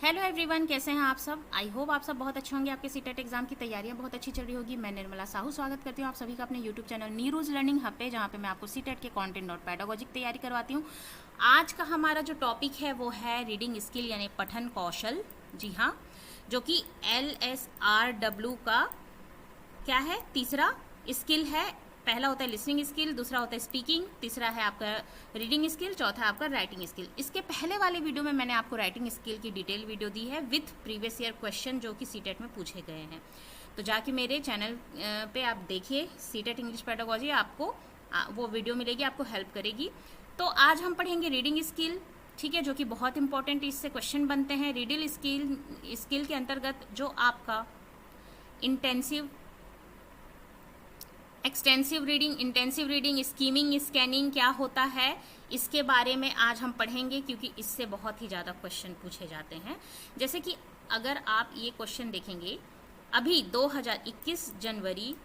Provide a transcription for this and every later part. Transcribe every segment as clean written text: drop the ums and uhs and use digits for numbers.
Hello everyone, कैसे हैं आप सब। आई होप आप सब बहुत अच्छे होंगे। आपके सीटेट एग्जाम की तैयारियां बहुत अच्छी चल रही होगी। मैं निर्मला साहू स्वागत करती हूं आप सभी का अपने यूट्यूब चैनल नीरूज लर्निंग हब पे, जहां पे मैं आपको सीटेट के कंटेंट और पैडागोजिक तैयारी करवाती हूं। आज का हमारा जो टॉपिक है वो है रीडिंग स्किल यानी पठन कौशल। जी हाँ, जो कि LSRW का क्या है, तीसरा स्किल है। पहला होता है लिसनिंग स्किल, दूसरा होता है स्पीकिंग, तीसरा है आपका रीडिंग स्किल, चौथा है आपका राइटिंग स्किल। इसके पहले वाले वीडियो में मैंने आपको राइटिंग स्किल की डिटेल वीडियो दी है विथ प्रीवियस ईयर क्वेश्चन जो कि सीटेट में पूछे गए हैं। तो जाके मेरे चैनल पे आप देखिए, सीटेट इंग्लिश पेडागोजी, आपको वो वीडियो मिलेगी, आपको हेल्प करेगी। तो आज हम पढ़ेंगे रीडिंग स्किल, ठीक है, जो कि बहुत इंपॉर्टेंट, इससे क्वेश्चन बनते हैं। रीडिंग स्किल के अंतर्गत जो आपका intensive, extensive reading, intensive reading, skimming, scanning क्या होता है, इसके बारे में आज हम पढ़ेंगे, क्योंकि इससे बहुत ही ज़्यादा क्वेश्चन पूछे जाते हैं। जैसे कि अगर आप ये क्वेश्चन देखेंगे, अभी 2021 जनवरी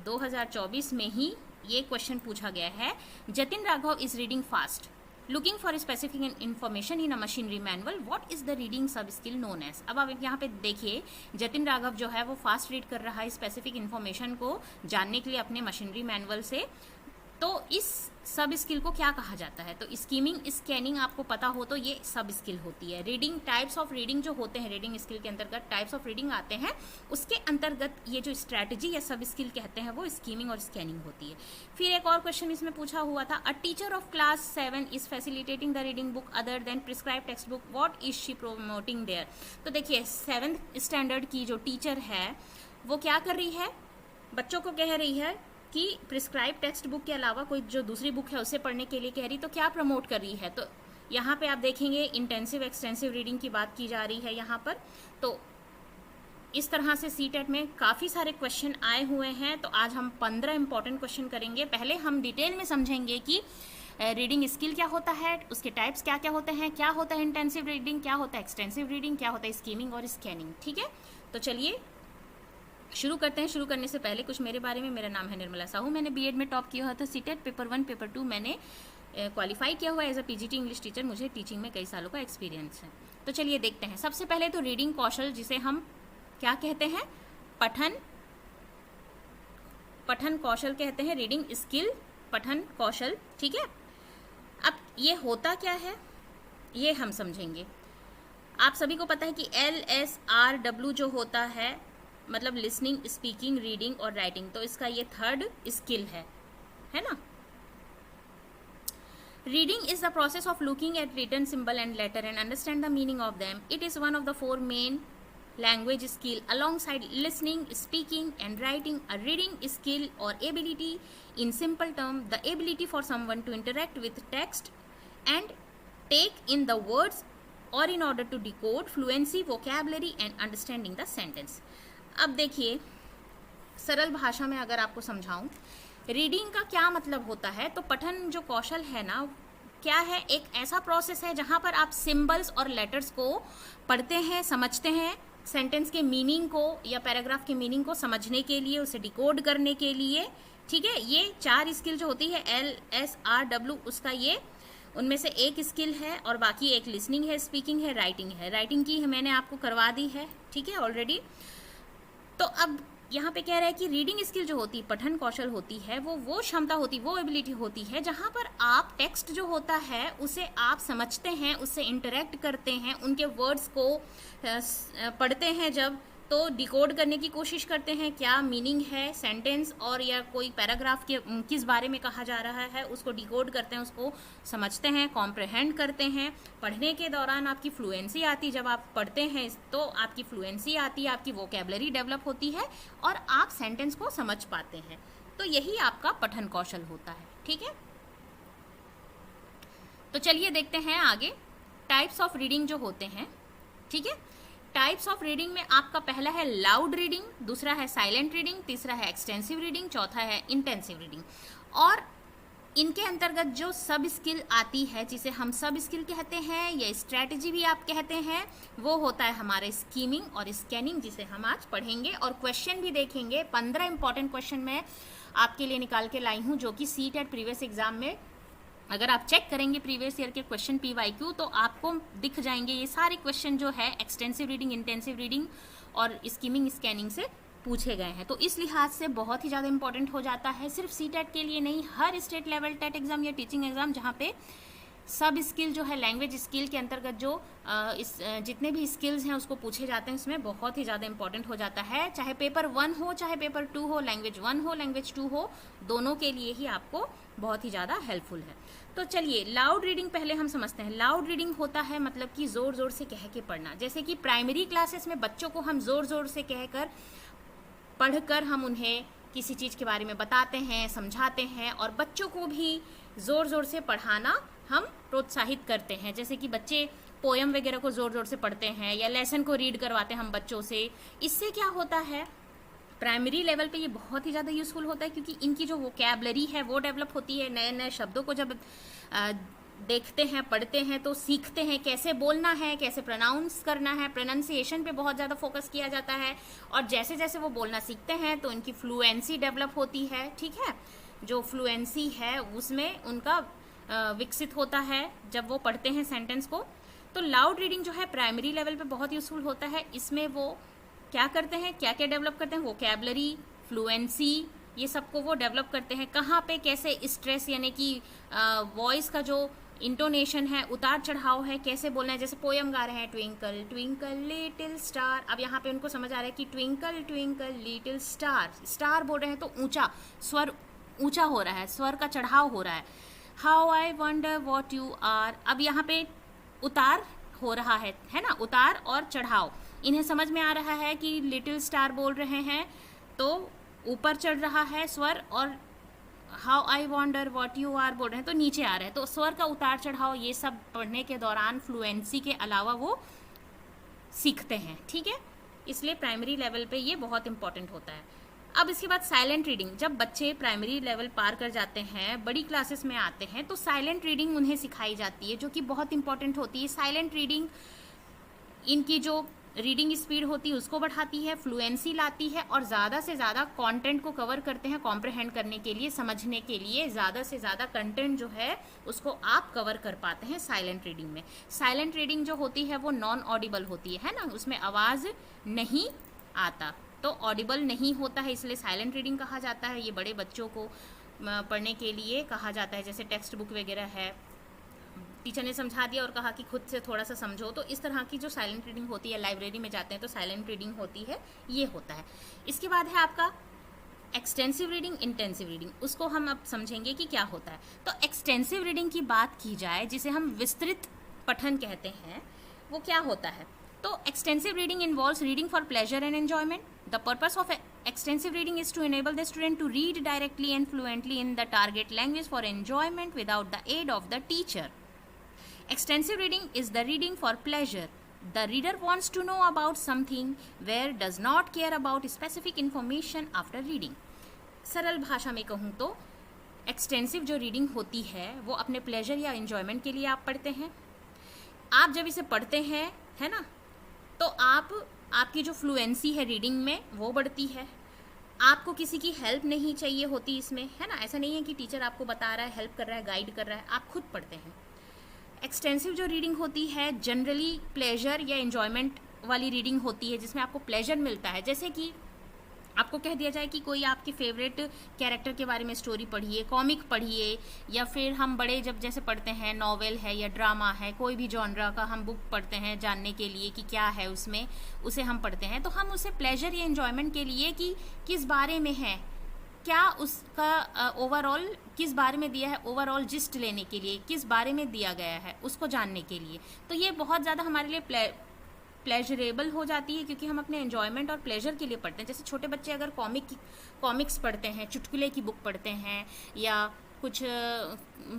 2024 में ही ये क्वेश्चन पूछा गया है। Jatin Raghav is reading fast, looking for specific information in a machinery manual, what is the reading सब स्किल नोन एज। अब आप यहाँ पे देखिए, जतिन राघव जो है वो फास्ट रीड कर रहा है स्पेसिफिक इन्फॉर्मेशन को जानने के लिए अपने मशीनरी मैनुअल से। तो इस सब स्किल को क्या कहा जाता है? तो स्कीमिंग, स्कैनिंग आपको पता हो तो ये सब स्किल होती है। रीडिंग, टाइप्स ऑफ रीडिंग जो होते हैं, रीडिंग स्किल के अंतर्गत टाइप्स ऑफ रीडिंग आते हैं, उसके अंतर्गत ये जो स्ट्रैटेजी या सब स्किल कहते हैं वो स्कीमिंग और स्कैनिंग होती है। फिर एक और क्वेश्चन इसमें पूछा हुआ था, a teacher of class 7 is facilitating the reading book other than prescribe text book, what is she promoting there. तो देखिए, 7th स्टैंडर्ड की जो टीचर है वो क्या कर रही है, बच्चों को कह रही है कि प्रिस्क्राइब टेक्स्ट बुक के अलावा कोई जो दूसरी बुक है उसे पढ़ने के लिए कह रही, तो क्या प्रमोट कर रही है। तो यहाँ पे आप देखेंगे इंटेंसिव एक्सटेंसिव रीडिंग की बात की जा रही है यहाँ पर। तो इस तरह से सीटेट में काफ़ी सारे क्वेश्चन आए हुए हैं। तो आज हम 15 इंपॉर्टेंट क्वेश्चन करेंगे। पहले हम डिटेल में समझेंगे कि रीडिंग स्किल क्या होता है, उसके टाइप्स क्या क्या होते हैं, क्या होता है इंटेंसिव रीडिंग, क्या होता है एक्सटेंसिव रीडिंग, क्या होता है स्कीमिंग और स्कैनिंग। ठीक है, तो चलिए शुरू करते हैं। शुरू करने से पहले कुछ मेरे बारे में। मेरा नाम है निर्मला साहू, मैंने बीएड में टॉप किया हुआ था। सीटेट पेपर 1 पेपर 2 मैंने क्वालिफाई किया हुआ as a PGT English teacher. मुझे टीचिंग में कई सालों का एक्सपीरियंस है। तो चलिए देखते हैं। सबसे पहले तो रीडिंग कौशल, जिसे हम क्या कहते हैं, पठन कौशल कहते हैं। रीडिंग स्किल, पठन कौशल, ठीक है। अब ये होता क्या है ये हम समझेंगे। आप सभी को पता है कि LSRW जो होता है, मतलब लिसनिंग, स्पीकिंग, रीडिंग और राइटिंग, तो इसका ये थर्ड स्किल है ना। Reading is the process of looking at written symbol and letter and understand the meaning of them. It is one of the 4 main language skill alongside listening, speaking and writing. A reading skill or ability, in simple term, the ability for someone to interact with text and take in the words or in order to decode fluency, vocabulary and understanding the sentence. अब देखिए, सरल भाषा में अगर आपको समझाऊं, reading का क्या मतलब होता है, तो पठन जो कौशल है ना, क्या है, एक ऐसा प्रोसेस है जहां पर आप सिंबल्स और लेटर्स को पढ़ते हैं, समझते हैं, सेंटेंस के मीनिंग को या पैराग्राफ के मीनिंग को समझने के लिए, उसे डिकोड करने के लिए, ठीक है। ये 4 स्किल जो होती है LSRW, उसका ये उनमें से एक स्किल है, और बाकी एक लिसनिंग है, स्पीकिंग है, राइटिंग है। राइटिंग की मैंने आपको करवा दी है, ठीक है, ऑलरेडी। तो अब यहाँ पे कह रहा है कि रीडिंग स्किल जो होती है, पठन कौशल होती है, वो क्षमता होती, वो एबिलिटी होती है जहाँ पर आप टेक्स्ट जो होता है उसे आप समझते हैं, उससे इंटरेक्ट करते हैं, उनके वर्ड्स को पढ़ते हैं जब, तो डिकोड करने की कोशिश करते हैं, क्या मीनिंग है सेंटेंस और या कोई पैराग्राफ के किस बारे में कहा जा रहा है, उसको डिकोड करते हैं, उसको समझते हैं, कॉम्प्रहेंड करते हैं। पढ़ने के दौरान आपकी फ्लुएंसी आती, जब आप पढ़ते हैं तो आपकी फ्लुएंसी आती है, आपकी वोकेबलरी डेवलप होती है और आप सेंटेंस को समझ पाते हैं। तो यही आपका पठन कौशल होता है, ठीक है। तो चलिए देखते हैं आगे टाइप्स ऑफ रीडिंग जो होते हैं, ठीक है। टाइप्स ऑफ रीडिंग में आपका पहला है लाउड रीडिंग, दूसरा है साइलेंट रीडिंग, तीसरा है एक्सटेंसिव रीडिंग, चौथा है इंटेंसिव रीडिंग। और इनके अंतर्गत जो सब स्किल आती है, जिसे हम सब स्किल कहते हैं या स्ट्रैटेजी भी आप कहते हैं, वो होता है हमारे स्कीमिंग और स्कैनिंग, जिसे हम आज पढ़ेंगे और क्वेश्चन भी देखेंगे। 15 इंपॉर्टेंट क्वेश्चन मैं आपके लिए निकाल के लाई हूँ, जो कि सीटेट प्रीवियस एग्जाम में अगर आप चेक करेंगे प्रीवियस ईयर के क्वेश्चन PYQ तो आपको दिख जाएंगे ये सारे क्वेश्चन जो है एक्सटेंसिव रीडिंग, इंटेंसिव रीडिंग और स्कीमिंग स्कैनिंग से पूछे गए हैं। तो इस लिहाज से बहुत ही ज़्यादा इंपॉर्टेंट हो जाता है, सिर्फ CTET के लिए नहीं, हर स्टेट लेवल टेट एग्जाम या टीचिंग एग्जाम जहाँ पे सब स्किल जो है लैंग्वेज स्किल के अंतर्गत जो जितने भी स्किल्स हैं उसको पूछे जाते हैं, इसमें बहुत ही ज़्यादा इंपॉर्टेंट हो जाता है। चाहे पेपर 1 हो चाहे पेपर 2 हो, लैंग्वेज 1 हो लैंग्वेज 2 हो, दोनों के लिए ही आपको बहुत ही ज़्यादा हेल्पफुल है। तो चलिए लाउड रीडिंग पहले हम समझते हैं। लाउड रीडिंग होता है मतलब कि ज़ोर ज़ोर से कह के पढ़ना। जैसे कि प्राइमरी क्लासेस में बच्चों को हम ज़ोर ज़ोर से कहकर पढ़कर हम उन्हें किसी चीज़ के बारे में बताते हैं, समझाते हैं, और बच्चों को भी ज़ोर ज़ोर से पढ़ाना हम प्रोत्साहित करते हैं। जैसे कि बच्चे पोयम वगैरह को ज़ोर ज़ोर से पढ़ते हैं या लेसन को रीड करवाते हैं हम बच्चों से। इससे क्या होता है, प्राइमरी लेवल पे ये बहुत ही ज़्यादा यूज़फुल होता है क्योंकि इनकी जो वोकैबलरी है वो डेवलप होती है। नए नए शब्दों को जब देखते हैं, पढ़ते हैं तो सीखते हैं कैसे बोलना है, कैसे प्रोनाउंस करना है। प्रोनाउंसिएशन पे बहुत ज़्यादा फोकस किया जाता है और जैसे जैसे वो बोलना सीखते हैं तो इनकी फ्लुएंसी डेवलप होती है। ठीक है, जो फ्लुएंसी है उसमें उनका विकसित होता है जब वो पढ़ते हैं सेंटेंस को। तो लाउड रीडिंग जो है प्राइमरी लेवल पे बहुत यूज़फुल होता है। इसमें वो क्या करते हैं, क्या क्या डेवलप करते हैं, वोकैबलरी, फ्लुएंसी, ये सबको वो डेवलप करते हैं। कहाँ पे कैसे स्ट्रेस यानी कि वॉइस का जो इंटोनेशन है, उतार चढ़ाव है, कैसे बोलना है। जैसे पोयम गा रहे हैं, ट्विंकल ट्विंकल लिटिल स्टार, अब यहाँ पे उनको समझ आ रहा है कि twinkle twinkle little star, star बोल रहे हैं तो ऊंचा स्वर, ऊंचा हो रहा है, स्वर का चढ़ाव हो रहा है। How I wonder what you are, अब यहाँ पे उतार हो रहा है ना, उतार और चढ़ाव। इन्हें समझ में आ रहा है कि लिटिल स्टार बोल रहे हैं तो ऊपर चढ़ रहा है स्वर, और how I wonder what you are बोल रहे हैं तो नीचे आ रहा है। तो स्वर का उतार चढ़ाव ये सब पढ़ने के दौरान फ्लुएंसी के अलावा वो सीखते हैं। ठीक है, इसलिए प्राइमरी लेवल पे ये बहुत इंपॉर्टेंट होता है। अब इसके बाद साइलेंट रीडिंग, जब बच्चे प्राइमरी लेवल पार कर जाते हैं, बड़ी क्लासेस में आते हैं तो साइलेंट रीडिंग उन्हें सिखाई जाती है जो कि बहुत इंपॉर्टेंट होती है। साइलेंट रीडिंग इनकी जो रीडिंग स्पीड होती है उसको बढ़ाती है, फ्लुएंसी लाती है और ज़्यादा से ज़्यादा कंटेंट को कवर करते हैं। कॉम्प्रहेंड करने के लिए, समझने के लिए ज़्यादा से ज़्यादा कंटेंट जो है उसको आप कवर कर पाते हैं साइलेंट रीडिंग में। साइलेंट रीडिंग जो होती है वो नॉन ऑडिबल होती है ना, उसमें आवाज़ नहीं आता, तो ऑडिबल नहीं होता है, इसलिए साइलेंट रीडिंग कहा जाता है। ये बड़े बच्चों को पढ़ने के लिए कहा जाता है। जैसे टेक्स्ट बुक वगैरह है, टीचर ने समझा दिया और कहा कि खुद से थोड़ा सा समझो, तो इस तरह की जो साइलेंट रीडिंग होती है, लाइब्रेरी में जाते हैं तो साइलेंट रीडिंग होती है, ये होता है। इसके बाद है आपका एक्सटेंसिव रीडिंग, इंटेंसिव रीडिंग, उसको हम अब समझेंगे कि क्या होता है। तो एक्सटेंसिव रीडिंग की बात की जाए, जिसे हम विस्तृत पठन कहते हैं, वो क्या होता है। तो extensive reading involves reading for pleasure and enjoyment. The purpose of extensive reading is to enable the student to read directly and fluently in the target language for enjoyment without the aid of the teacher. Extensive reading is the reading for pleasure. The reader wants to know about something where does not care about specific information after reading. सरल भाषा में कहूँ तो extensive जो reading होती है वो अपने प्लेजर या एंजॉयमेंट के लिए आप पढ़ते हैं। आप जब इसे पढ़ते हैं, है ना, तो आपकी जो फ्लुएंसी है रीडिंग में वो बढ़ती है। आपको किसी की हेल्प नहीं चाहिए होती इसमें, है ना, ऐसा नहीं है कि टीचर आपको बता रहा है, हेल्प कर रहा है, गाइड कर रहा है, आप खुद पढ़ते हैं। एक्सटेंसिव जो रीडिंग होती है जनरली प्लेजर या एंजॉयमेंट वाली रीडिंग होती है, जिसमें आपको प्लेजर मिलता है। जैसे कि आपको कह दिया जाए कि कोई आपके फेवरेट कैरेक्टर के बारे में स्टोरी पढ़िए, कॉमिक पढ़िए, या फिर हम बड़े जब जैसे पढ़ते हैं नॉवेल है या ड्रामा है, कोई भी जॉनरा का हम बुक पढ़ते हैं जानने के लिए कि क्या है उसमें, उसे हम पढ़ते हैं। तो हम उसे प्लेजर या एंजॉयमेंट के लिए कि किस बारे में है, क्या उसका ओवरऑल किस बारे में दिया है, ओवरऑल जिस्ट लेने के लिए किस बारे में दिया गया है उसको जानने के लिए। तो ये बहुत ज़्यादा हमारे लिए प्लेजरेबल हो जाती है क्योंकि हम अपने एंजॉयमेंट और प्लेजर के लिए पढ़ते हैं। जैसे छोटे बच्चे अगर कॉमिक्स पढ़ते हैं, चुटकुले की बुक पढ़ते हैं, या कुछ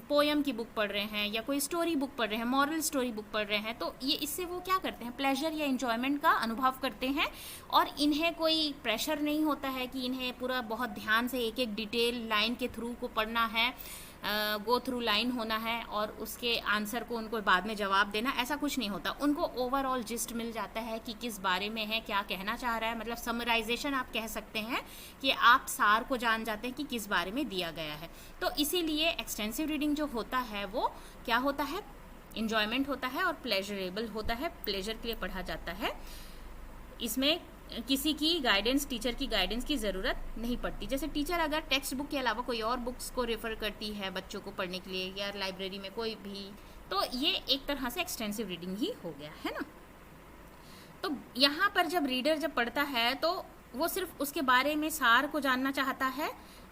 पोयम की बुक पढ़ रहे हैं, या कोई स्टोरी बुक पढ़ रहे हैं, मॉरल स्टोरी बुक पढ़ रहे हैं, तो ये इससे वो क्या करते हैं, प्लेजर या एंजॉयमेंट का अनुभव करते हैं। और इन्हें कोई प्रेशर नहीं होता है कि इन्हें पूरा बहुत ध्यान से एक एक डिटेल लाइन के थ्रू को पढ़ना है। गो थ्रू लाइन होना है और उसके आंसर को उनको बाद में जवाब देना, ऐसा कुछ नहीं होता। उनको ओवरऑल जिस्ट मिल जाता है कि किस बारे में है, क्या कहना चाह रहा है, मतलब समराइजेशन आप कह सकते हैं कि आप सार को जान जाते हैं कि किस बारे में दिया गया है। तो इसीलिए एक्सटेंसिव रीडिंग जो होता है वो क्या होता है, इंजॉयमेंट होता है और प्लेजरेबल होता है, प्लेजर के लिए पढ़ा जाता है। इसमें किसी की गाइडेंस, टीचर की गाइडेंस की ज़रूरत नहीं पड़ती। जैसे टीचर अगर टेक्स्ट बुक के अलावा कोई और बुक्स को रेफ़र करती है बच्चों को पढ़ने के लिए या लाइब्रेरी में कोई भी, तो ये एक तरह से एक्सटेंसिव रीडिंग ही हो गया है ना। तो यहाँ पर जब रीडर जब पढ़ता है तो वो सिर्फ उसके बारे में सार को जानना चाहता है,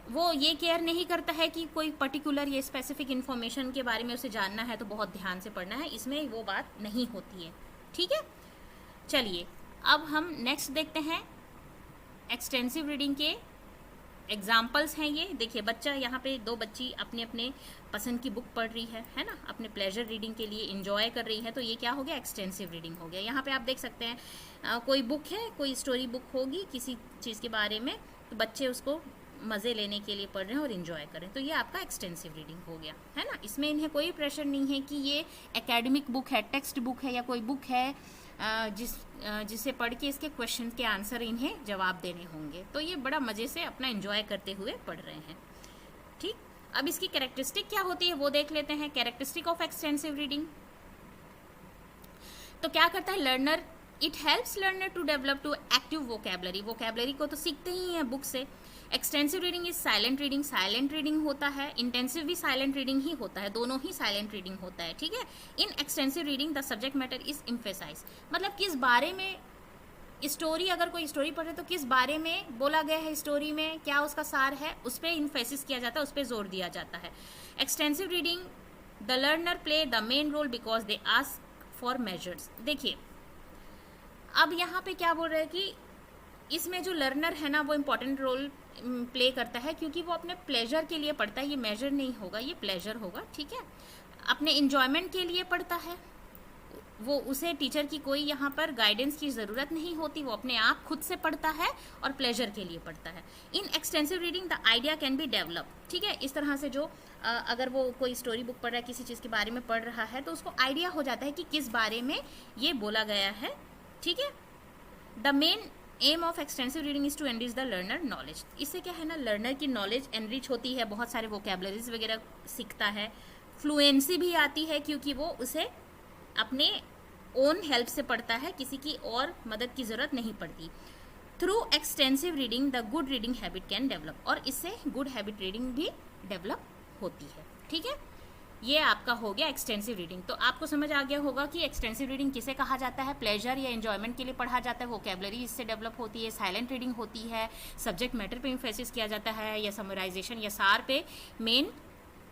वो ये केयर नहीं करता है कि कोई पर्टिकुलर या स्पेसिफिक इन्फॉर्मेशन के बारे में उसे जानना है तो बहुत ध्यान से पढ़ना है, इसमें वो बात नहीं होती है। ठीक है, चलिए अब हम नेक्स्ट देखते हैं एक्सटेंसिव रीडिंग के एग्जाम्पल्स हैं। ये देखिए, बच्चा यहाँ पे दो बच्ची अपने अपने पसंद की बुक पढ़ रही है ना, अपने प्लेजर रीडिंग के लिए इंजॉय कर रही है, तो ये क्या हो गया, एक्सटेंसिव रीडिंग हो गया। यहाँ पे आप देख सकते हैं कोई बुक है, कोई स्टोरी बुक होगी किसी चीज़ के बारे में, तो बच्चे उसको मज़े लेने के लिए पढ़ रहे हैं और इन्जॉय कर रहे हैं, तो ये आपका एक्सटेंसिव रीडिंग हो गया है ना। इसमें इन्हें कोई प्रेशर नहीं है कि ये एकेडमिक बुक है, टेक्स्ट बुक है या कोई बुक है जिसे पढ़ के इसके क्वेश्चन के आंसर इन्हें जवाब देने होंगे, तो ये बड़ा मज़े से अपना एंजॉय करते हुए पढ़ रहे हैं। ठीक, अब इसकी कैरेक्टरिस्टिक क्या होती है वो देख लेते हैं। कैरेक्टरिस्टिक ऑफ एक्सटेंसिव रीडिंग, तो क्या करता है learner, it helps learner to develop to active vocabulary, vocabulary को तो सीखते ही हैं बुक से। Extensive reading is silent reading, silent reading होता है, इंटेंसिव भी साइलेंट रीडिंग ही होता है, दोनों ही साइलेंट रीडिंग होता है। ठीक है, in extensive reading the subject matter is emphasise, मतलब किस बारे में स्टोरी, अगर कोई स्टोरी पढ़े तो किस बारे में बोला गया है, स्टोरी में क्या उसका सार है, उस पर इन्फेसिस किया जाता है, उस पर जोर दिया जाता है। Extensive reading the learner play the main role because they ask for measures. देखिए अब यहाँ पे क्या बोल रहे हैं कि इसमें जो लर्नर है ना वो इम्पोर्टेंट रोल प्ले करता है क्योंकि वो अपने प्लेजर के लिए पढ़ता है, ये मेजर नहीं होगा, ये प्लेजर होगा। ठीक है, अपने इंजॉयमेंट के लिए पढ़ता है, वो उसे टीचर की कोई यहाँ पर गाइडेंस की ज़रूरत नहीं होती, वो अपने आप खुद से पढ़ता है और प्लेजर के लिए पढ़ता है। In extensive reading the idea can be develop. ठीक है, इस तरह से जो अगर वो कोई स्टोरी बुक पढ़ रहा है, किसी चीज़ के बारे में पढ़ रहा है, तो उसको आइडिया हो जाता है कि किस बारे में ये बोला गया है। ठीक है, the main aim of extensive reading is to enrich the learner knowledge. इससे क्या है ना, लर्नर की नॉलेज एनरिच होती है, बहुत सारे वोकेबलरीज वगैरह सीखता है, फ्लुएंसी भी आती है क्योंकि वो उसे अपने ओन हेल्प से पढ़ता है, किसी की और मदद की ज़रूरत नहीं पड़ती। Through extensive reading the good reading habit can develop, और इससे गुड हैबिट रीडिंग भी डेवलप होती है। ठीक है, ये आपका हो गया एक्सटेंसिव रीडिंग। तो आपको समझ आ गया होगा कि एक्सटेंसिव रीडिंग किसे कहा जाता है, प्लेजर या एंजॉयमेंट के लिए पढ़ा जाता है, वोकेबलरी इससे डेवलप होती है, साइलेंट रीडिंग होती है, सब्जेक्ट मैटर पे एम्फेसिस किया जाता है या समराइजेशन या सार पे मेन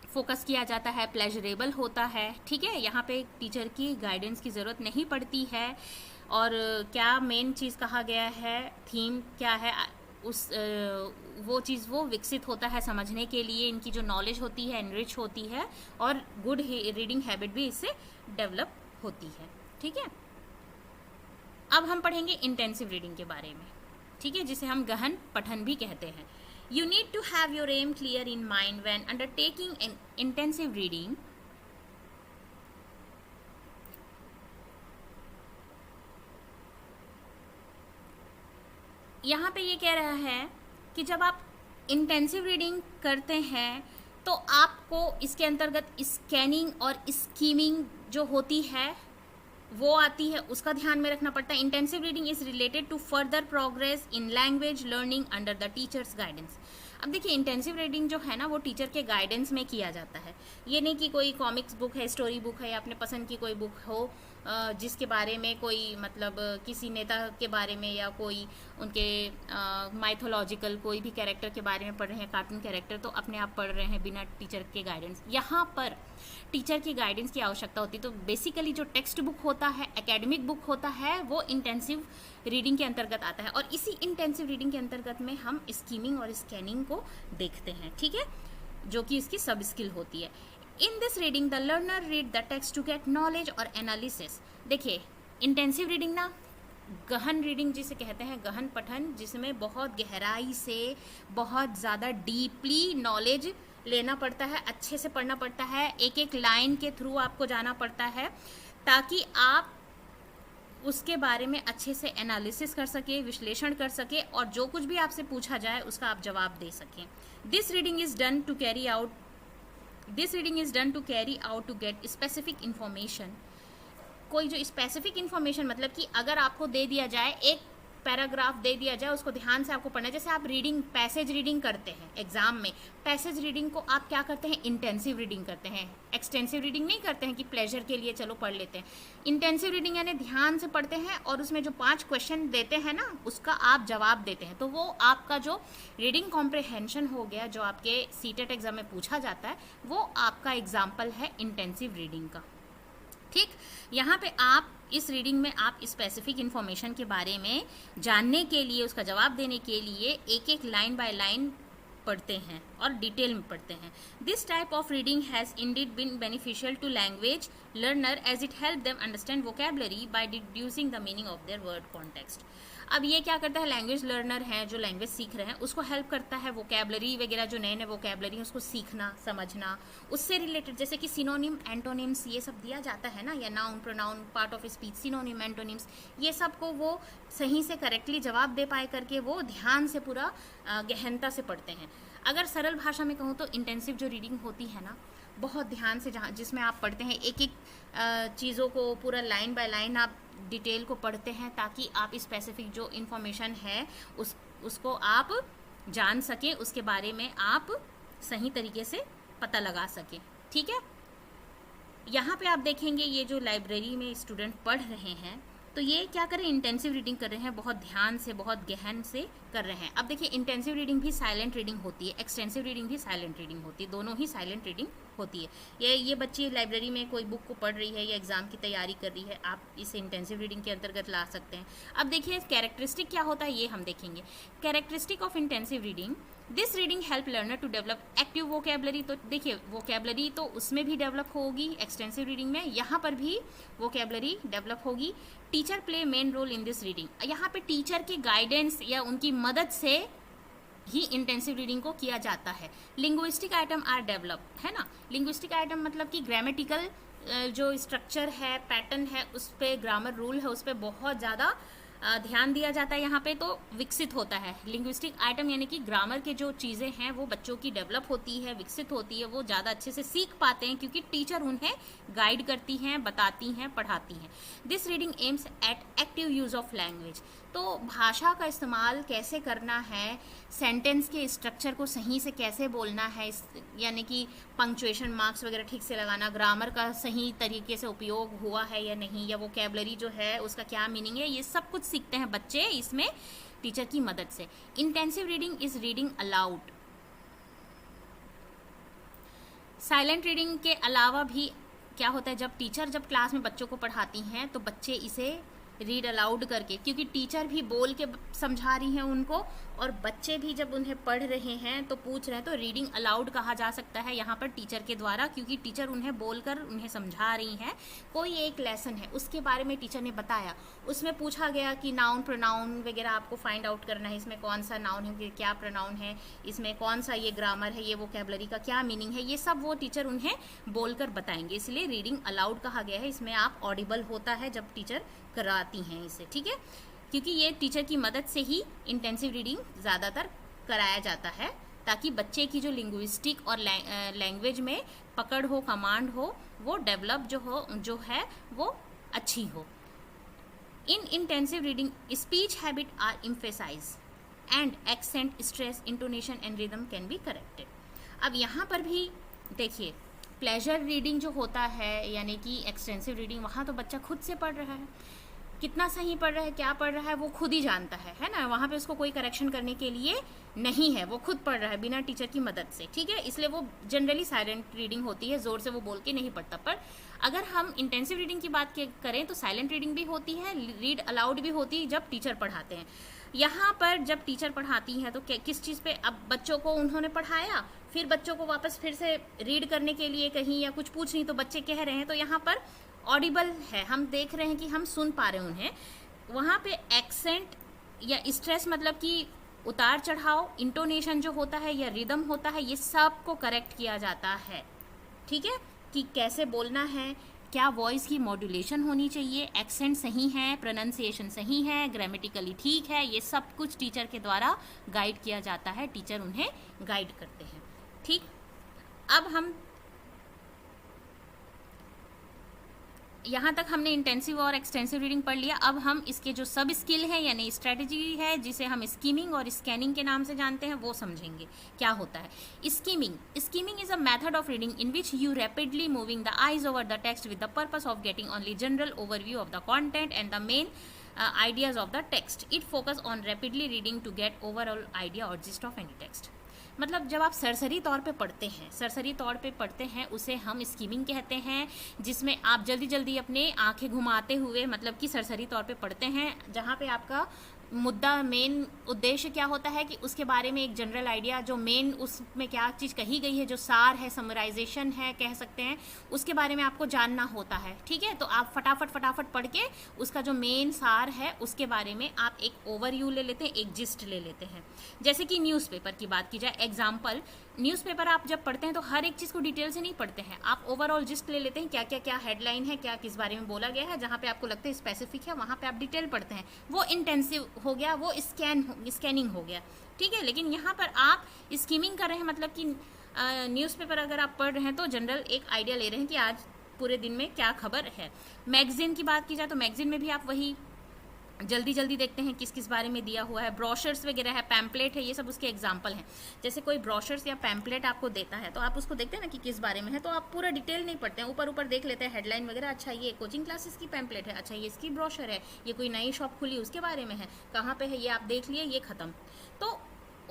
फोकस किया जाता है, प्लेजरेबल होता है। ठीक है, यहाँ पे टीचर की गाइडेंस की ज़रूरत नहीं पड़ती है। और क्या मेन चीज़ कहा गया है, थीम क्या है, उस वो चीज़ वो विकसित होता है समझने के लिए, इनकी जो नॉलेज होती है एनरिच होती है और गुड रीडिंग हैबिट भी इससे डेवलप होती है। ठीक है, अब हम पढ़ेंगे इंटेंसिव रीडिंग के बारे में। ठीक है, जिसे हम गहन पठन भी कहते हैं। You need to have your aim clear in mind when undertaking an intensive reading. यहाँ पे ये कह रहा है कि जब आप इंटेंसिव रीडिंग करते हैं तो आपको इसके अंतर्गत स्कैनिंग और स्कीमिंग जो होती है वो आती है, उसका ध्यान में रखना पड़ता है। Intensive reading is related to further progress in language learning under the teacher's guidance. अब देखिए इंटेंसिव रीडिंग जो है ना वो टीचर के गाइडेंस में किया जाता है। ये नहीं कि कोई कॉमिक्स बुक है, स्टोरी बुक है या अपने पसंद की कोई बुक हो जिसके बारे में कोई मतलब किसी नेता के बारे में या कोई उनके माइथोलॉजिकल कोई भी कैरेक्टर के बारे में पढ़ रहे हैं, कार्टून कैरेक्टर, तो अपने आप पढ़ रहे हैं बिना टीचर के गाइडेंस। यहाँ पर टीचर की गाइडेंस की आवश्यकता होती है। तो बेसिकली जो टेक्स्ट बुक होता है, एकेडमिक बुक होता है, वो इंटेंसिव रीडिंग के अंतर्गत आता है और इसी इंटेंसिव रीडिंग के अंतर्गत में हम स्कीमिंग और स्कैनिंग को देखते हैं। ठीक है, जो कि इसकी सब स्किल होती है। In this reading the learner read the text to get knowledge और एनालिसिस। देखिए इंटेंसिव रीडिंग ना गहन रीडिंग जिसे कहते हैं, गहन पठन, जिसमें बहुत गहराई से बहुत ज़्यादा डीपली नॉलेज लेना पड़ता है, अच्छे से पढ़ना पड़ता है, एक एक लाइन के थ्रू आपको जाना पड़ता है ताकि आप उसके बारे में अच्छे से एनालिसिस कर सके, विश्लेषण कर सके और जो कुछ भी आपसे पूछा जाए उसका आप जवाब दे सकें। This reading is done to carry out to get specific information. कोई जो स्पेसिफिक इन्फॉर्मेशन मतलब कि अगर आपको दे दिया जाए, एक पैराग्राफ दे दिया जाए, उसको ध्यान से आपको पढ़ना है। जैसे आप पैसेज रीडिंग करते हैं एग्जाम में, पैसेज रीडिंग को आप क्या करते हैं, इंटेंसिव रीडिंग करते हैं, एक्सटेंसिव रीडिंग नहीं करते हैं कि प्लेजर के लिए चलो पढ़ लेते हैं। इंटेंसिव रीडिंग यानी ध्यान से पढ़ते हैं और उसमें जो 5 क्वेश्चन देते हैं ना, उसका आप जवाब देते हैं। तो वो आपका जो रीडिंग कॉम्प्रिहेंशन हो गया, जो आपके सीटेट एग्जाम में पूछा जाता है, वो आपका एग्जाम्पल है इंटेंसिव रीडिंग का। ठीक, यहाँ पे आप इस रीडिंग में आप स्पेसिफिक इन्फॉर्मेशन के बारे में जानने के लिए, उसका जवाब देने के लिए एक एक लाइन बाय लाइन पढ़ते हैं और डिटेल में पढ़ते हैं। This type of reading has indeed been beneficial to language learner as it help them understand vocabulary by deducing the meaning of their word context. अब ये क्या करता है, लैंग्वेज लर्नर हैं जो लैंग्वेज सीख रहे हैं उसको हेल्प करता है वोकैबुलरी वगैरह, जो नए नए वोकैबुलरी उसको सीखना, समझना, उससे रिलेटेड जैसे कि सिनोनिम, एंटोनिम्स ये सब दिया जाता है ना, या noun, pronoun, part of speech, synonym, antonyms, ये सब को वो सही से करेक्टली जवाब दे पाए करके वो ध्यान से पूरा गहनता से पढ़ते हैं। अगर सरल भाषा में कहूँ तो इंटेंसिव जो रीडिंग होती है ना, बहुत ध्यान से, जहाँ जिसमें आप पढ़ते हैं एक एक चीज़ों को पूरा लाइन बाय लाइन आप डिटेल को पढ़ते हैं ताकि आप स्पेसिफिक जो इन्फॉर्मेशन है उसको आप जान सकें, उसके बारे में आप सही तरीके से पता लगा सकें। ठीक है, यहाँ पे आप देखेंगे ये जो लाइब्रेरी में स्टूडेंट पढ़ रहे हैं तो ये क्या कर रहे हैं, इंटेंसिव रीडिंग कर रहे हैं, बहुत ध्यान से, बहुत गहन से कर रहे हैं। अब देखिए इंटेंसिव रीडिंग भी साइलेंट रीडिंग होती है, एक्सटेंसिव रीडिंग भी साइलेंट रीडिंग होती है, दोनों ही साइलेंट रीडिंग होती है। ये बच्ची लाइब्रेरी में कोई बुक को पढ़ रही है या एग्जाम की तैयारी कर रही है, आप इसे इंटेंसिव रीडिंग के अंतर्गत ला सकते हैं। अब देखिए कैरेक्टरिस्टिक क्या होता है ये हम देखेंगे। Characteristic of intensive reading, this reading help learner to develop active vocabulary. तो देखिए वोकैबुलरी तो उसमें भी डेवलप होगी एक्सटेंसिव रीडिंग में, यहाँ पर भी वोकैबुलरी डेवलप होगी। Teacher play main role in this reading, यहाँ पे टीचर के गाइडेंस या उनकी मदद से ही इंटेंसिव रीडिंग को किया जाता है। लिंग्विस्टिक आइटम आर डेवलप, है ना, लिंग्विस्टिक आइटम मतलब कि ग्रामेटिकल जो स्ट्रक्चर है, पैटर्न है, उस पर ग्रामर रूल है, उस पर बहुत ज़्यादा ध्यान दिया जाता है, यहाँ पे तो विकसित होता है। लिंग्विस्टिक आइटम यानी कि ग्रामर के जो चीज़ें हैं वो बच्चों की डेवलप होती है, विकसित होती है, वो ज़्यादा अच्छे से सीख पाते हैं क्योंकि टीचर उन्हें गाइड करती हैं, बताती हैं, पढ़ाती हैं। This reading aims at active use of language, तो भाषा का इस्तेमाल कैसे करना है, सेंटेंस के स्ट्रक्चर को सही से कैसे बोलना है, यानी कि पंक्चुएशन मार्क्स वगैरह ठीक से लगाना, ग्रामर का सही तरीके से उपयोग हुआ है या नहीं, या वोकैबुलरी जो है उसका क्या मीनिंग है, ये सब कुछ सीखते हैं बच्चे इसमें टीचर की मदद से। Intensive reading is reading allowed. Silent reading के अलावा भी क्या होता है, जब टीचर जब क्लास में बच्चों को पढ़ाती हैं तो बच्चे इसे रीड अलाउड करके, क्योंकि टीचर भी बोल के समझा रही हैं उनको और बच्चे भी जब उन्हें पढ़ रहे हैं तो पूछ रहे हैं, तो रीडिंग अलाउड कहा जा सकता है यहाँ पर टीचर के द्वारा, क्योंकि टीचर उन्हें बोलकर उन्हें समझा रही हैं। कोई एक लेसन है उसके बारे में टीचर ने बताया, उसमें पूछा गया कि नाउन, प्रोनाउन वगैरह आपको फाइंड आउट करना है, इसमें कौन सा नाउन है, क्या प्रोनाउन है, इसमें कौन सा ये ग्रामर है, ये वोकैबुलरी का क्या मीनिंग है, ये सब वो टीचर उन्हें बोलकर बताएंगे, इसलिए रीडिंग अलाउड कहा गया है। इसमें आप ऑडिबल होता है जब टीचर कराती हैं इसे, ठीक है, क्योंकि ये टीचर की मदद से ही इंटेंसिव रीडिंग ज़्यादातर कराया जाता है ताकि बच्चे की जो लिंग्विस्टिक और लैंग्वेज में पकड़ हो, कमांड हो, वो डेवलप जो है वो अच्छी हो। In intensive reading speech habit are emphasise and accent, stress, intonation and rhythm can be corrected. अब यहाँ पर भी देखिए प्लेजर रीडिंग जो होता है यानी कि एक्सटेंसिव रीडिंग, वहाँ तो बच्चा खुद से पढ़ रहा है, कितना सही पढ़ रहा है, क्या पढ़ रहा है वो खुद ही जानता है ना, वहाँ पे उसको कोई करेक्शन करने के लिए नहीं है, वो खुद पढ़ रहा है बिना टीचर की मदद से, ठीक है, इसलिए वो जनरली साइलेंट रीडिंग होती है, जोर से वो बोल के नहीं पढ़ता। पर अगर हम इंटेंसिव रीडिंग की बात करें तो साइलेंट रीडिंग भी होती है, रीड अलाउड भी होती है जब टीचर पढ़ाते हैं। यहाँ पर जब टीचर पढ़ाती हैं तो किस चीज़ पे, अब बच्चों को उन्होंने पढ़ाया, फिर बच्चों को वापस फिर से रीड करने के लिए कहीं या कुछ पूछ रही तो बच्चे कह रहे हैं, तो यहाँ पर ऑडिबल है, हम देख रहे हैं कि हम सुन पा रहे हैं उन्हें। वहाँ पे एक्सेंट या स्ट्रेस मतलब कि उतार चढ़ाव, इंटोनेशन जो होता है या रिदम होता है, ये सब को करेक्ट किया जाता है। ठीक है, कि कैसे बोलना है, क्या वॉइस की मॉड्यूलेशन होनी चाहिए, एक्सेंट सही है, प्रोनाउंसिएशन सही है, ग्रामेटिकली ठीक है, ये सब कुछ टीचर के द्वारा गाइड किया जाता है, टीचर उन्हें गाइड करते हैं। ठीक, अब हम यहाँ तक हमने इंटेंसिव और एक्सटेंसिव रीडिंग पढ़ लिया। अब हम इसके जो सब स्किल है यानी स्ट्रेटजी है, जिसे हम स्कीमिंग और स्कैनिंग के नाम से जानते हैं, वो समझेंगे क्या होता है। Skimming is a method of reading in which you rapidly moving the eyes over the text with the purpose of getting only general overview of the content and the main ideas of the text. It focus on rapidly reading to get overall idea or gist of any text. मतलब जब आप सरसरी तौर पे पढ़ते हैं उसे हम skimming कहते हैं, जिसमें आप जल्दी जल्दी अपने आंखें घुमाते हुए मतलब कि सरसरी तौर पे पढ़ते हैं, जहाँ पे आपका मुद्दा मेन उद्देश्य क्या होता है कि उसके बारे में एक जनरल आइडिया, जो मेन उसमें क्या चीज़ कही गई है, जो सार है, समराइजेशन है कह सकते हैं, उसके बारे में आपको जानना होता है। ठीक है, तो आप फटाफट पढ़ के उसका जो मेन सार है उसके बारे में आप एक ओवरव्यू ले लेते हैं, एक जिस्ट ले लेते हैं। जैसे कि न्यूज़पेपर की बात की जाए, एग्जाम्पल, न्यूज़पेपर आप जब पढ़ते हैं तो हर एक चीज़ को डिटेल से नहीं पढ़ते हैं, आप ओवरऑल जिस्ट ले लेते हैं, क्या हेडलाइन है, क्या किस बारे में बोला गया है, जहाँ पे आपको लगता है स्पेसिफिक है वहाँ पे आप डिटेल पढ़ते हैं, वो इंटेंसिव हो गया, वो स्कैनिंग हो गया। ठीक है, लेकिन यहाँ पर आप स्कीमिंग कर रहे हैं, मतलब कि न्यूज़पेपर अगर आप पढ़ रहे हैं तो जनरल एक आइडिया ले रहे हैं कि आज पूरे दिन में क्या खबर है। मैगजीन की बात की जाए तो मैगजीन में भी आप वही जल्दी देखते हैं किस किस बारे में दिया हुआ है, ब्रोशर्स वगैरह है, पैम्पलेट है, ये सब उसके एग्जाम्पल हैं। जैसे कोई ब्रोशर्स या पैम्पलेट आपको देता है तो आप उसको देखते हैं ना कि किस बारे में है, तो आप पूरा डिटेल नहीं पढ़ते हैं, ऊपर देख लेते हैं हेडलाइन वगैरह, अच्छा ये कोचिंग क्लासेस की पैम्पलेट है, अच्छा ये इसकी ब्रोशर है, ये कोई नई शॉप खुली उसके बारे में है, कहाँ पे है ये आप देख लिए, ये ख़त्म। तो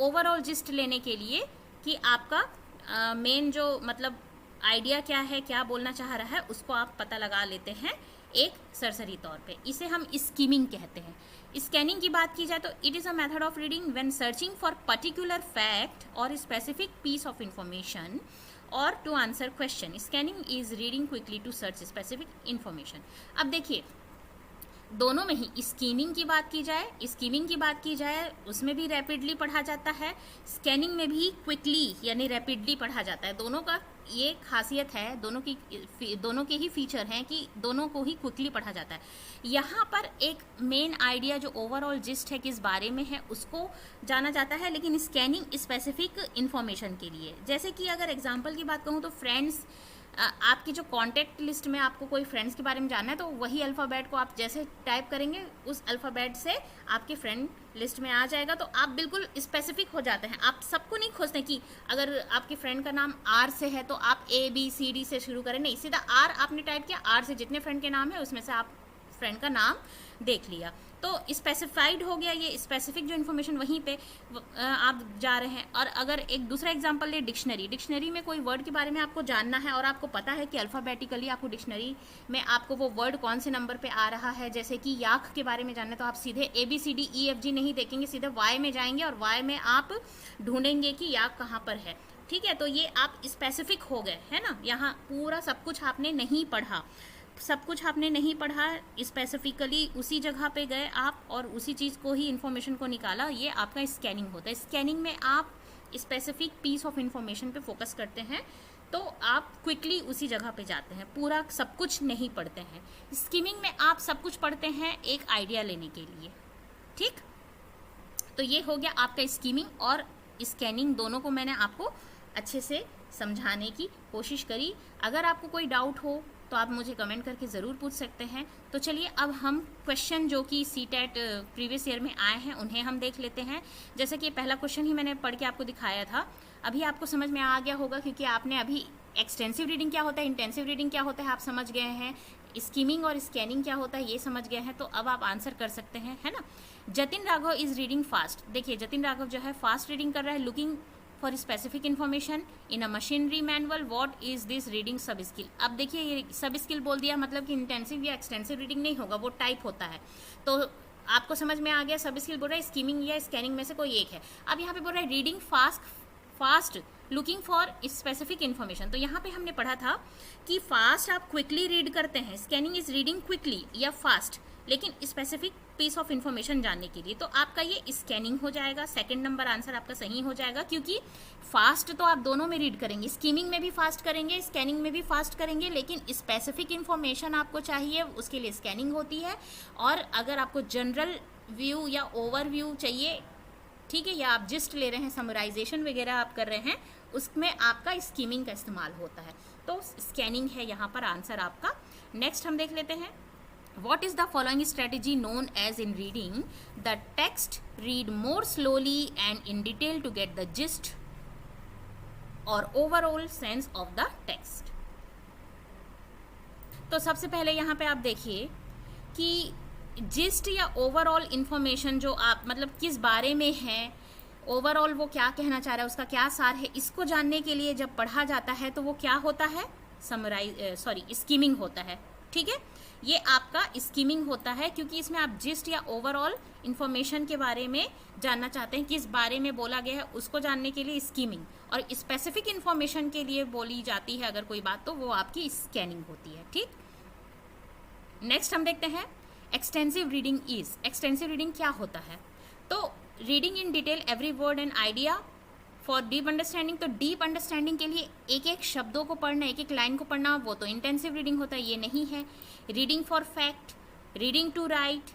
ओवरऑल जिस्ट लेने के लिए कि आपका मेन जो मतलब आइडिया क्या है, क्या बोलना चाह रहा है, उसको आप पता लगा लेते हैं एक सरसरी तौर पे, इसे हम स्कीमिंग कहते हैं। स्कैनिंग की बात की जाए तो it is a method of reading when searching for particular fact और स्पेसिफिक पीस ऑफ इंफॉर्मेशन और to answer question. Scanning is reading quickly to search specific information. अब देखिए, दोनों में ही स्कीमिंग की बात की जाए उसमें भी रैपिडली पढ़ा जाता है, स्कैनिंग में भी क्विकली यानी रैपिडली पढ़ा जाता है। दोनों का ये खासियत है, दोनों के ही फीचर हैं कि दोनों को ही क्विकली पढ़ा जाता है। यहाँ पर एक मेन आइडिया जो ओवरऑल जिस्ट है किस बारे में है उसको जाना जाता है, लेकिन स्कैनिंग स्पेसिफिक इंफॉर्मेशन के लिए। जैसे कि अगर एग्जांपल की बात कहूँ तो फ्रेंड्स, आपकी जो कॉन्टैक्ट लिस्ट में आपको कोई फ्रेंड्स के बारे में जानना है तो वही अल्फ़ाबेट को आप जैसे टाइप करेंगे उस अल्फ़ाबेट से आपके फ्रेंड लिस्ट में आ जाएगा, तो आप बिल्कुल स्पेसिफिक हो जाते हैं। आप सबको नहीं खोजते कि अगर आपके फ्रेंड का नाम आर से है तो आप ABCD से शुरू करें, नहीं, सीधा आर आपने टाइप किया, आर से जितने फ्रेंड के नाम है उसमें से आप फ्रेंड का नाम देख लिया, तो स्पेसिफाइड हो गया। ये स्पेसिफिक जो इन्फॉर्मेशन वहीं पे आप जा रहे हैं। और अगर एक दूसरा एग्जांपल ले, डिक्शनरी में कोई वर्ड के बारे में आपको जानना है और आपको पता है कि अल्फ़ाबेटिकली आपको डिक्शनरी में आपको वो वर्ड कौन से नंबर पे आ रहा है, जैसे कि याक के बारे में जानना है तो आप सीधे ABCDEFG नहीं देखेंगे, सीधे Y में जाएंगे और Y में आप ढूंढेंगे कि याक कहाँ पर है। ठीक है, तो ये आप स्पेसिफिक हो गए, है ना। यहाँ पूरा सब कुछ आपने नहीं पढ़ा, स्पेसिफिकली उसी जगह पे गए आप और उसी चीज़ को ही इन्फॉर्मेशन को निकाला, ये आपका स्कैनिंग होता है। स्कैनिंग में आप स्पेसिफिक पीस ऑफ इन्फॉर्मेशन पे फोकस करते हैं, तो आप क्विकली उसी जगह पे जाते हैं, पूरा सब कुछ नहीं पढ़ते हैं। स्कीमिंग में आप सब कुछ पढ़ते हैं एक आइडिया लेने के लिए। ठीक, तो ये हो गया आपका स्कीमिंग और स्कैनिंग, दोनों को मैंने आपको अच्छे से समझाने की कोशिश करी। अगर आपको कोई डाउट हो तो आप मुझे कमेंट करके ज़रूर पूछ सकते हैं। तो चलिए अब हम क्वेश्चन जो कि CTET प्रीवियस ईयर में आए हैं उन्हें हम देख लेते हैं। जैसे कि पहला क्वेश्चन ही मैंने पढ़ के आपको दिखाया था, अभी आपको समझ में आ गया होगा क्योंकि आपने अभी एक्सटेंसिव रीडिंग क्या होता है, इंटेंसिव रीडिंग क्या होता है आप समझ गए हैं, स्कीमिंग और स्कैनिंग क्या होता है ये समझ गए हैं, तो अब आप आंसर कर सकते हैं, है ना। Jatin Raghav is reading fast. देखिए जतिन राघव जो है फास्ट रीडिंग कर रहा है, looking for specific information in a machinery manual, what is this reading सब स्किल। अब देखिए ये सब स्किल बोल दिया, मतलब कि इंटेंसिव या एक्सटेंसिव रीडिंग नहीं होगा, वो टाइप होता है। तो आपको समझ में आ गया, सब स्किल बोल रहा है स्कीमिंग या स्कैनिंग में से कोई एक है। अब यहाँ पे बोल रहा है reading fast looking for specific information. तो यहाँ पे हमने पढ़ा था कि फास्ट आप क्विकली रीड करते हैं, स्कैनिंग इज रीडिंग क्विकली या फास्ट, लेकिन स्पेसिफिक पीस ऑफ इंफॉर्मेशन जानने के लिए, तो आपका ये स्कैनिंग हो जाएगा। सेकंड नंबर आंसर आपका सही हो जाएगा, क्योंकि फास्ट तो आप दोनों में रीड करेंगे, स्कीमिंग में भी फास्ट करेंगे, स्कैनिंग में भी फास्ट करेंगे, लेकिन स्पेसिफिक इंफॉर्मेशन आपको चाहिए उसके लिए स्कैनिंग होती है। और अगर आपको जनरल व्यू या ओवरव्यू चाहिए, ठीक है, या आप जिस्ट ले रहे हैं, समराइजेशन वगैरह आप कर रहे हैं, उसमें आपका स्कीमिंग का इस्तेमाल होता है। तो स्कैनिंग है यहाँ पर आंसर आपका। नेक्स्ट हम देख लेते हैं, what is the following strategy known as in reading the text? Read more slowly and in detail to get the gist or overall sense of the text. तो सबसे पहले यहाँ पे आप देखिए कि जिस्ट या ओवरऑल इंफॉर्मेशन जो आप मतलब किस बारे में है, ओवरऑल वो क्या कहना चाह रहा है, उसका क्या सार है, इसको जानने के लिए जब पढ़ा जाता है तो वो क्या होता है, स्कीमिंग होता है। ठीक है, ये आपका स्कीमिंग होता है, क्योंकि इसमें आप जिस्ट या ओवरऑल इंफॉर्मेशन के बारे में जानना चाहते हैं, किस बारे में बोला गया है उसको जानने के लिए स्कीमिंग, और स्पेसिफिक इंफॉर्मेशन के लिए बोली जाती है अगर कोई बात, तो वो आपकी स्कैनिंग होती है। ठीक, नेक्स्ट हम देखते हैं extensive reading is. Extensive reading क्या होता है? तो reading in detail every word and idea for deep understanding. तो डीप अंडरस्टैंडिंग के लिए एक एक शब्दों को पढ़ना, एक एक लाइन को पढ़ना, वो तो इंटेंसिव रीडिंग होता है, ये नहीं है। Reading for fact, reading to write,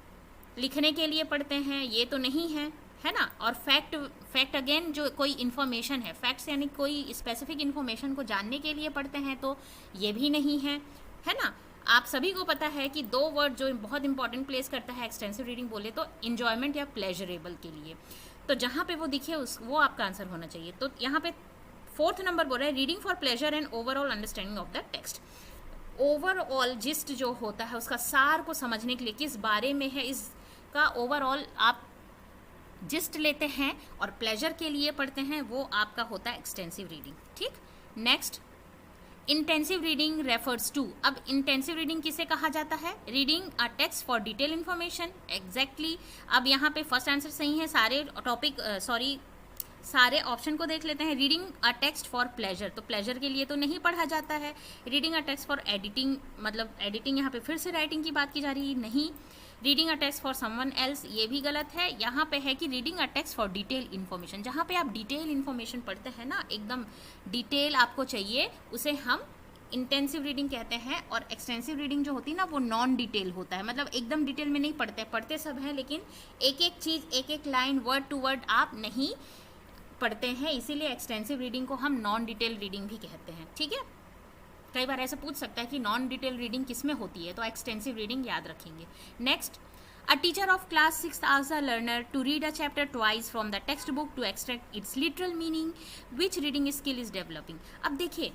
लिखने के लिए पढ़ते हैं, ये तो नहीं है ना। और फैक्ट अगेन जो कोई इन्फॉर्मेशन है, फैक्ट्स यानी कोई स्पेसिफिक इन्फॉर्मेशन को जानने के लिए पढ़ते हैं, तो ये भी नहीं है ना। आप सभी को पता है कि दो वर्ड जो बहुत इंपॉर्टेंट प्लेस करता है एक्सटेंसिव रीडिंग बोले तो, इंजॉयमेंट या प्लेजरेबल के लिए, तो जहाँ पे वो दिखे वो आपका आंसर होना चाहिए। तो यहाँ पे फोर्थ नंबर बोल रहा है reading for pleasure and overall understanding of the text. Overall gist जो होता है उसका सार को समझने के लिए, किस बारे में है इसका ओवरऑल आप जिस्ट लेते हैं और प्लेजर के लिए पढ़ते हैं, वो आपका होता है एक्सटेंसिव रीडिंग। ठीक, next intensive reading refers to. अब इंटेंसिव रीडिंग किसे कहा जाता है? Reading a text for detail information. Exactly, अब यहाँ पे फर्स्ट आंसर सही है। सारे ऑप्शन को देख लेते हैं। Reading a text for pleasure, तो प्लेजर के लिए तो नहीं पढ़ा जाता है। Reading a text for editing, मतलब एडिटिंग, यहाँ पे फिर से राइटिंग की बात की जा रही है, नहीं। Reading a text for someone else, ये भी गलत है। यहाँ पे है कि reading a text for detail information, जहाँ पे आप डिटेल इन्फॉर्मेशन पढ़ते हैं ना, एकदम डिटेल आपको चाहिए, उसे हम इंटेंसिव रीडिंग कहते हैं। और एक्सटेंसिव रीडिंग जो होती है ना, वो नॉन डिटेल होता है, मतलब एकदम डिटेल में नहीं पढ़ते सब हैं, लेकिन एक एक चीज़, एक एक लाइन, वर्ड टू वर्ड आप नहीं पढ़ते हैं, इसीलिए एक्सटेंसिव रीडिंग को हम नॉन डिटेल रीडिंग भी कहते हैं। ठीक है, कई बार ऐसा पूछ सकता है कि नॉन डिटेल रीडिंग किस में होती है, तो एक्सटेंसिव रीडिंग याद रखेंगे। Next, a teacher of class 6 asks a learner to read a chapter twice from the textbook to extract its literal meaning. Which reading skill is developing? अब देखिए,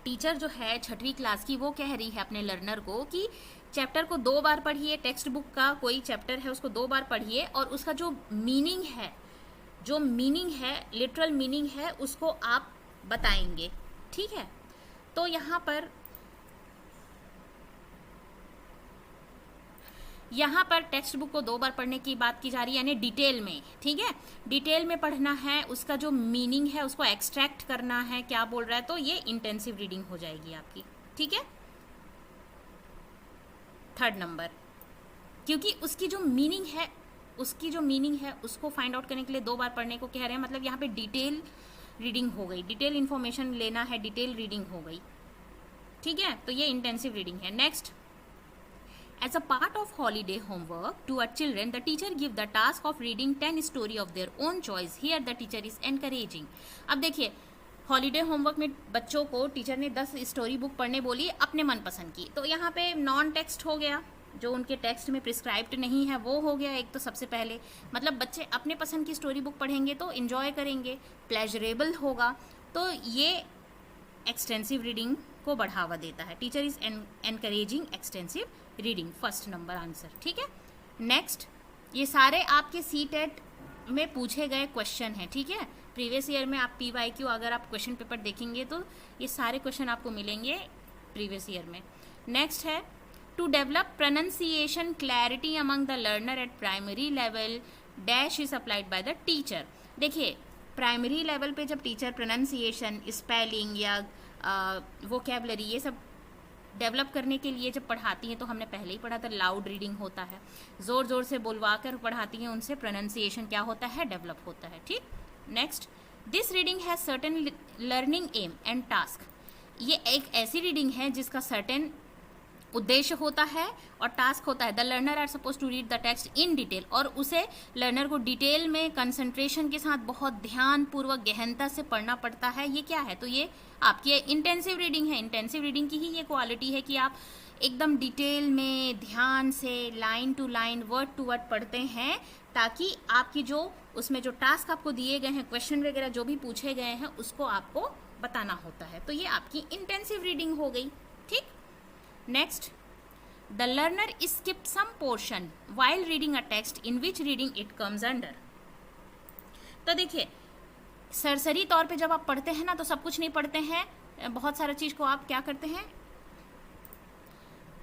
teacher जो है 6वीं क्लास की, वो कह रही है अपने लर्नर को कि चैप्टर को 2 बार पढ़िए, टेक्स्ट बुक का कोई चैप्टर है उसको 2 बार पढ़िए, और उसका जो मीनिंग है, लिटरल मीनिंग है, उसको आप बताएंगे। ठीक है, तो यहाँ पर टेक्स्ट बुक को 2 बार पढ़ने की बात की जा रही है, यानी डिटेल में। ठीक है, डिटेल में पढ़ना है, उसका जो मीनिंग है उसको एक्सट्रैक्ट करना है, क्या बोल रहा है, तो ये इंटेंसिव रीडिंग हो जाएगी आपकी। ठीक है, थर्ड नंबर, क्योंकि उसकी जो मीनिंग है उसको फाइंड आउट करने के लिए 2 बार पढ़ने को कह रहे हैं, मतलब यहाँ पे डिटेल रीडिंग हो गई, डिटेल इन्फॉर्मेशन लेना है, डिटेल रीडिंग हो गई। ठीक है, तो ये इंटेंसिव रीडिंग है। Next, as a part of holiday homework to our children, the teacher give the task of reading 10 story of their own choice. Here the teacher is encouraging. अब देखिए, holiday homework में बच्चों को teacher ने 10 story book पढ़ने बोली अपने मनपसंद की, तो यहाँ पे नॉन टेक्स्ट हो गया, जो उनके टेक्स्ट में प्रिस्क्राइब्ड नहीं है वो हो गया एक। तो सबसे पहले मतलब बच्चे अपने पसंद की स्टोरी बुक पढ़ेंगे तो इन्जॉय करेंगे, प्लेजरेबल होगा, तो ये एक्सटेंसिव रीडिंग को बढ़ावा देता है। Teacher is encouraging extensive reading, first number answer. ठीक है, नेक्स्ट, ये सारे आपके सीटेट में पूछे गए क्वेश्चन हैं। ठीक है, प्रीवियस ईयर में आप PYQ अगर आप क्वेश्चन पेपर देखेंगे तो ये सारे क्वेश्चन आपको मिलेंगे प्रीवियस ईयर में। नेक्स्ट है to develop pronunciation clarity among the learner at primary level, dash is applied by the teacher. देखिए, प्राइमरी लेवल पे जब टीचर प्रोनाउंसिएशन, स्पेलिंग या वोकैबुलरी ये सब डेवलप करने के लिए जब पढ़ाती हैं तो हमने पहले ही पढ़ा था लाउड रीडिंग होता है, ज़ोर ज़ोर से बुलवा कर पढ़ाती हैं उनसे प्रोनाउंसिएशन क्या होता है, डेवलप होता है। ठीक, next, this reading has certain learning aim and task. ये एक ऐसी रीडिंग है जिसका सर्टेन उद्देश्य होता है और टास्क होता है। The learner are suppose to read the text in detail, और उसे लर्नर को डिटेल में कंसंट्रेशन के साथ बहुत ध्यान पूर्वक गहनता से पढ़ना पड़ता है। ये क्या है, तो ये आपकी इंटेंसिव रीडिंग है। इंटेंसिव रीडिंग की ही ये क्वालिटी है कि आप एकदम डिटेल में ध्यान से line to line word to word पढ़ते हैं, ताकि आपकी जो उसमें जो टास्क आपको दिए गए हैं, क्वेश्चन वगैरह जो भी पूछे गए हैं, उसको आपको बताना होता है। तो ये आपकी इंटेंसिव रीडिंग हो गई। ठीक, next, the learner skip some portion while reading a text in which reading it comes under. तो देखिए, सरसरी तौर पे जब आप पढ़ते हैं ना तो सब कुछ नहीं पढ़ते हैं, बहुत सारा चीज़ को आप क्या करते हैं,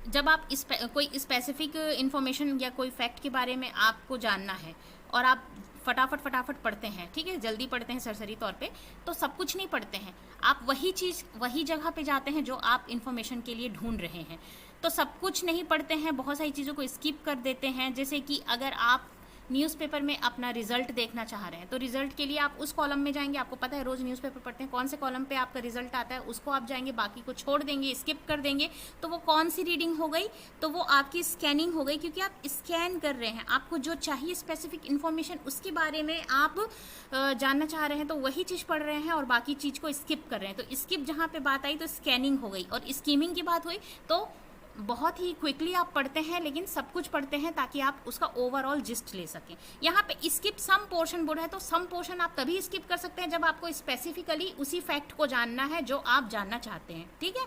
जब आप कोई स्पेसिफिक इंफॉर्मेशन या कोई फैक्ट के बारे में आपको जानना है और आप फटाफट पढ़ते हैं, ठीक है, जल्दी पढ़ते हैं सरसरी तौर पे, तो सब कुछ नहीं पढ़ते हैं। आप वही चीज़ वही जगह पे जाते हैं जो आप इन्फॉर्मेशन के लिए ढूंढ रहे हैं, तो सब कुछ नहीं पढ़ते हैं, बहुत सारी चीज़ों को स्किप कर देते हैं। जैसे कि अगर आप न्यूज़पेपर में अपना रिजल्ट देखना चाह रहे हैं तो रिजल्ट के लिए आप उस कॉलम में जाएंगे, आपको पता है रोज़ न्यूज़पेपर पढ़ते हैं, कौन से कॉलम पे आपका रिजल्ट आता है उसको आप जाएंगे, बाकी को छोड़ देंगे, स्किप कर देंगे। तो वो कौन सी रीडिंग हो गई, तो वो आपकी स्कैनिंग हो गई, क्योंकि आप स्कैन कर रहे हैं, आपको जो चाहिए स्पेसिफिक इन्फॉर्मेशन उसके बारे में आप जानना चाह रहे हैं, तो वही चीज़ पढ़ रहे हैं और बाकी चीज़ को स्किप कर रहे हैं। तो स्किप जहाँ पे बात आई तो स्कैनिंग हो गई, और स्कीमिंग की बात हुई तो बहुत ही क्विकली आप पढ़ते हैं, लेकिन सब कुछ पढ़ते हैं ताकि आप उसका ओवरऑल जिस्ट ले सकें। यहाँ पे स्किप सम पोर्शन बोल रहा है, तो सम पोर्शन आप तभी स्किप कर सकते हैं जब आपको स्पेसिफिकली उसी फैक्ट को जानना है जो आप जानना चाहते हैं। ठीक है,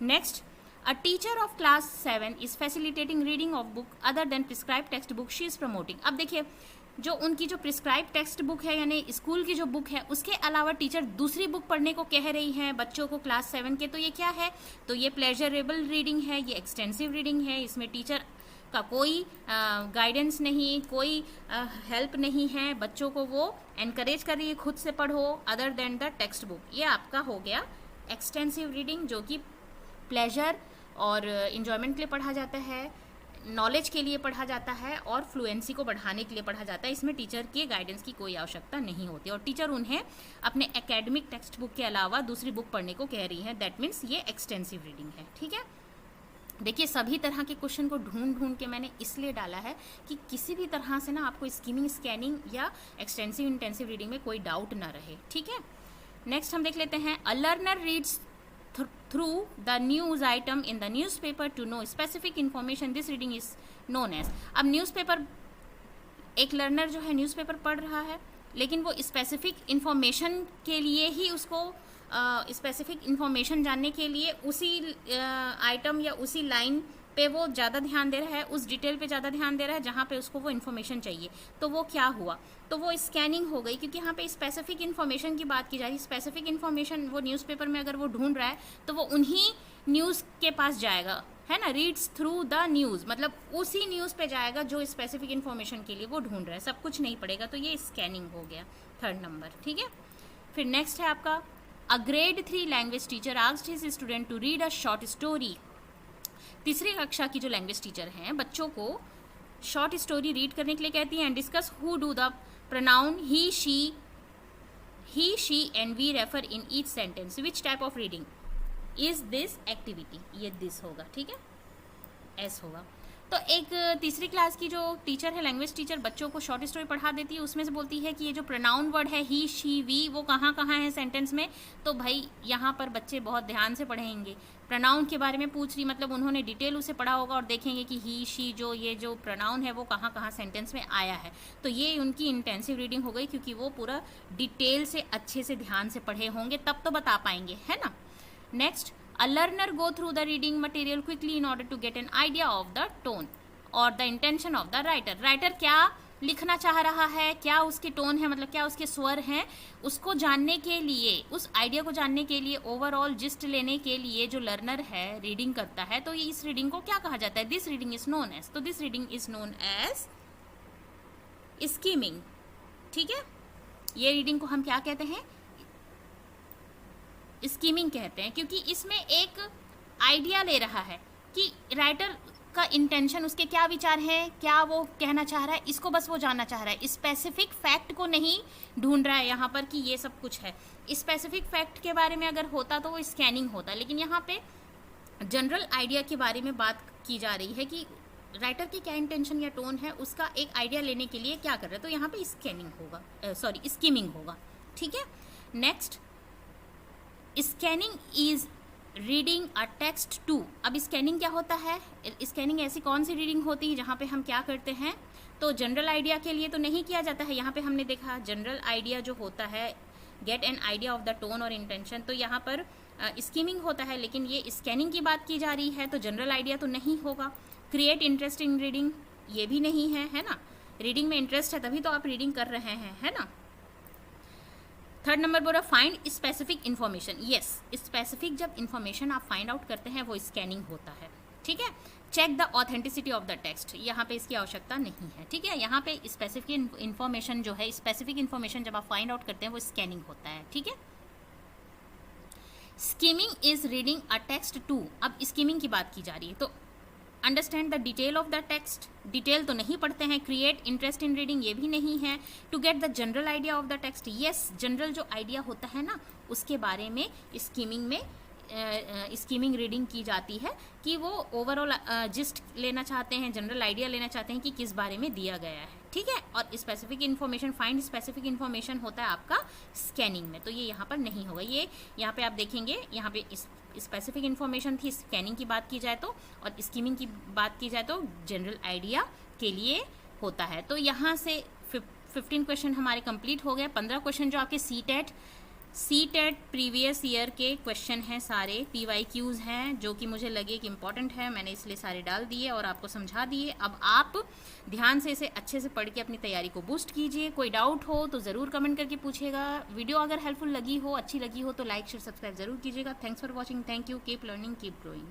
next, a teacher of class 7 is facilitating reading of book other than prescribe text book she is promoting. अब देखिए, जो उनकी जो प्रिस्क्राइब टेक्स्ट बुक है यानी स्कूल की जो बुक है, उसके अलावा टीचर दूसरी बुक पढ़ने को कह रही हैं बच्चों को क्लास 7 के, तो ये क्या है, तो ये प्लेजरेबल रीडिंग है, ये एक्सटेंसिव रीडिंग है। इसमें टीचर का कोई गाइडेंस नहीं, कोई हेल्प नहीं है, बच्चों को वो एनकरेज कर रही है खुद से पढ़ो other than the text book. ये आपका हो गया एक्सटेंसिव रीडिंग, जो कि प्लेजर और इन्जॉयमेंट के लिए पढ़ा जाता है, नॉलेज के लिए पढ़ा जाता है और फ्लुएंसी को बढ़ाने के लिए पढ़ा जाता है। इसमें टीचर के गाइडेंस की कोई आवश्यकता नहीं होती और टीचर उन्हें अपने एकेडमिक टेक्स्ट बुक के अलावा दूसरी बुक पढ़ने को कह रही है। दैट मीन्स ये एक्सटेंसिव रीडिंग है। ठीक है, देखिए सभी तरह के क्वेश्चन को ढूंढ के मैंने इसलिए डाला है कि किसी भी तरह से ना आपको स्कीमिंग, स्कैनिंग या एक्सटेंसिव, इंटेंसिव रीडिंग में कोई डाउट ना रहे। ठीक है, नेक्स्ट हम देख लेते हैं, a learner reads through the news item in the newspaper to know specific information. This reading is known as। अब न्यूज़पेपर, एक लर्नर जो है न्यूज़पेपर पढ़ रहा है, लेकिन वो स्पेसिफिक इंफॉर्मेशन के लिए ही उसको स्पेसिफिक इंफॉर्मेशन जानने के लिए उसी आइटम या उसी लाइन पे वो ज़्यादा ध्यान दे रहा है, उस डिटेल पे ज़्यादा ध्यान दे रहा है जहाँ पे उसको वो इन्फॉर्मेशन चाहिए। तो वो क्या हुआ, तो वो स्कैनिंग हो गई, क्योंकि यहाँ पे स्पेसिफिक इन्फॉर्मेशन की बात की जा रही है। स्पेसिफिक इन्फॉर्मेशन वो न्यूज़पेपर में अगर वो ढूंढ रहा है तो वो उन्हीं न्यूज़ के पास जाएगा, है ना, रीड्स थ्रू द न्यूज़, मतलब उसी न्यूज़ पे जाएगा जो स्पेसिफिक इन्फॉर्मेशन के लिए वो ढूंढ रहा है, सब कुछ नहीं पड़ेगा। तो ये स्कैनिंग हो गया, 3rd नंबर। ठीक है, फिर नेक्स्ट है आपका, a grade 3 language teacher asked his student to read a short story. तीसरी कक्षा की जो लैंग्वेज टीचर हैं बच्चों को शॉर्ट स्टोरी रीड करने के लिए कहती हैं। Discuss who do the pronoun he she and we refer in each sentence, which type of reading is this activity. ये दिस होगा, ठीक है, एस होगा। तो एक तीसरी क्लास की जो टीचर है, लैंग्वेज टीचर, बच्चों को शॉर्ट स्टोरी पढ़ा देती है। उसमें से बोलती है कि ये जो प्रोनाउन वर्ड है ही शी वी, वो कहाँ कहाँ है सेंटेंस में। तो भाई यहाँ पर बच्चे बहुत ध्यान से पढ़ेंगे। प्रोनाउन के बारे में पूछ रही, मतलब उन्होंने डिटेल उसे पढ़ा होगा और देखेंगे कि ही शी जो ये जो प्रोनाउन है वो कहाँ कहाँ सेंटेंस में आया है। तो ये उनकी इंटेंसिव रीडिंग हो गई, क्योंकि वो पूरा डिटेल से अच्छे से ध्यान से पढ़े होंगे, तब तो बता पाएंगे, है ना। Next, a learner go through the reading material quickly in order to get an idea of the tone or the intention of the writer। Writer क्या लिखना चाह रहा है, क्या उसके टोन है, मतलब क्या उसके स्वर हैं, उसको जानने के लिए, उस आइडिया को जानने के लिए, ओवरऑल जिस्ट लेने के लिए जो लर्नर है रीडिंग करता है, तो ये इस रीडिंग को क्या कहा जाता है, this reading is known as. तो this reading is known as skimming. ठीक है, ये रीडिंग को हम क्या कहते हैं, स्कीमिंग कहते हैं, क्योंकि इसमें एक आइडिया ले रहा है कि राइटर का इंटेंशन, उसके क्या विचार हैं, क्या वो कहना चाह रहा है, इसको बस वो जानना चाह रहा है। स्पेसिफिक फैक्ट को नहीं ढूंढ रहा है यहाँ पर कि ये सब कुछ है। स्पेसिफिक फैक्ट के बारे में अगर होता तो वो स्कैनिंग होता, लेकिन यहाँ पे जनरल आइडिया के बारे में बात की जा रही है कि राइटर की क्या इंटेंशन या टोन है, उसका एक आइडिया लेने के लिए क्या कर रहा है। तो यहाँ पे स्कैनिंग होगा, सॉरी स्कीमिंग होगा। ठीक है, next, scanning is reading a text to. अब स्कैनिंग क्या होता है? स्कैनिंग ऐसी कौन सी रीडिंग होती है जहाँ पे हम क्या करते हैं, तो जनरल आइडिया के लिए तो नहीं किया जाता है। यहाँ पे हमने देखा जनरल आइडिया जो होता है, get an idea of the tone और इंटेंशन, तो यहाँ पर स्कीमिंग होता है, लेकिन ये स्कैनिंग की बात की जा रही है तो जनरल आइडिया तो नहीं होगा। क्रिएट इंटरेस्ट इन रीडिंग, ये भी नहीं है ना। रीडिंग में इंटरेस्ट है तभी तो आप रीडिंग कर रहे हैं, है ना। थर्ड नंबर बोला find specific information. Yes, specific जब इन्फॉर्मेशन आप फाइंड आउट करते हैं वो स्कैनिंग होता है। ठीक है, check the authenticity of the text, यहाँ पे इसकी आवश्यकता नहीं है। ठीक है, यहाँ पे स्पेसिफिक इन्फॉर्मेशन जो है, स्पेसिफिक इन्फॉर्मेशन जब आप फाइंड आउट करते हैं वो स्कैनिंग होता है। ठीक है, skimming is reading a text to. अब स्कीमिंग की बात की जा रही है तो understand the detail of the text, detail तो नहीं पढ़ते हैं। क्रिएट इंटरेस्ट इन रीडिंग, ये भी नहीं है। To get the general idea of the text, yes, general जो आइडिया होता है ना उसके बारे में स्कीमिंग में स्कीमिंग रीडिंग की जाती है कि वो ओवरऑल जिस्ट लेना चाहते हैं, जनरल आइडिया लेना चाहते हैं कि किस बारे में दिया गया है। ठीक है, और specific information, find specific information होता है आपका स्कैनिंग में, तो ये यहाँ पर नहीं होगा। ये यहाँ पे आप देखेंगे, यहाँ पे स्पेसिफिक इन्फॉर्मेशन थी स्कैनिंग की बात की जाए तो, और स्कीमिंग की बात की जाए तो जनरल आइडिया के लिए होता है। तो यहाँ से 15 क्वेश्चन हमारे कंप्लीट हो गए। 15 क्वेश्चन जो आपके सीटेट प्रीवियस ईयर के क्वेश्चन हैं, सारे PYQs हैं जो कि मुझे लगे कि इंपॉर्टेंट है, मैंने इसलिए सारे डाल दिए और आपको समझा दिए। अब आप ध्यान से इसे अच्छे से पढ़ के अपनी तैयारी को बूस्ट कीजिए। कोई डाउट हो तो ज़रूर कमेंट करके पूछिएगा। वीडियो अगर हेल्पफुल लगी हो, अच्छी लगी हो तो लाइक शेयर सब्सक्राइब जरूर कीजिएगा। Thanks for watching, thank you, keep learning, keep growing.